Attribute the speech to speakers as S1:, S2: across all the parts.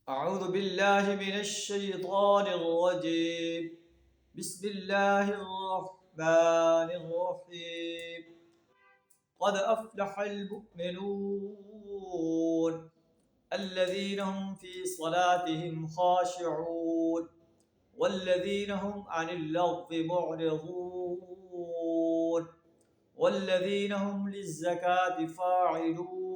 S1: أعوذ بالله من الشيطان الرجيم. بسم الله الرحمن الرحيم. قد أفلح المؤمنون الذين هم في صلاتهم خاشعون والذين هم عن اللغو معرضون والذين هم للزكاة فاعلون.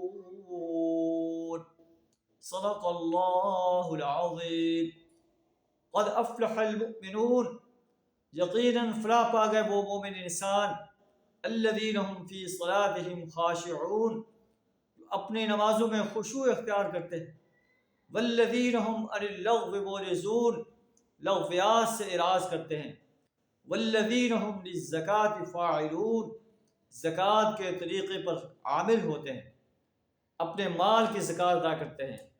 S1: صدق اللہ العظیم. قد افلح المؤمنون، یقیناً فلاح پا گئے وہ مومن انسان، الذین هم فی صلاتهم خاشعون، اپنی نمازوں میں خشوع اختیار کرتے ہیں، والذین هم عن اللغو معرضون، لغویات سے اعراض کرتے ہیں، والذین هم للزکاة فاعلون، زکوٰۃ کے طریقے پر عامل ہوتے ہیں، اپنے مال کی زکوٰۃ ادا کرتے ہیں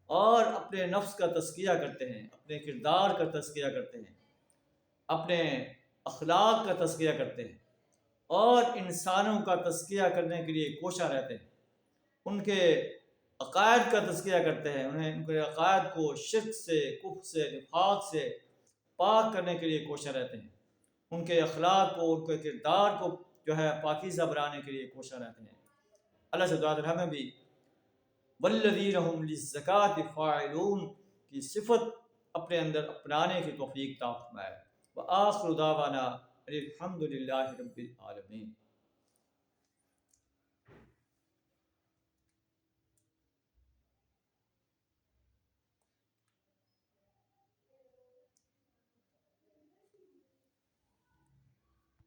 S1: اور اپنے نفس کا تزکیہ کرتے ہیں، اپنے کردار کا تزکیہ کرتے ہیں، اپنے اخلاق کا تزکیہ کرتے ہیں اور انسانوں کا تزکیہ کرنے کے لیے کوشاں رہتے ہیں، ان کے عقائد کا تزکیہ کرتے ہیں، ان کے عقائد کو شرک سے، کفر سے، نفاق سے پاک کرنے کے لیے کوشاں رہتے ہیں، ان کے اخلاق کو، ان کے کردار کو جو ہے پاکیزہ بنانے کے لیے کوشاں رہتے ہیں۔ اللہ سے دعا ہمیں بھی والذین هم للزکاة فاعلون کی صفت اپنے اندر اپنانے کی توفیق عطا فرمائے۔ وآخر دعوانا الحمد للہ رب العالمین۔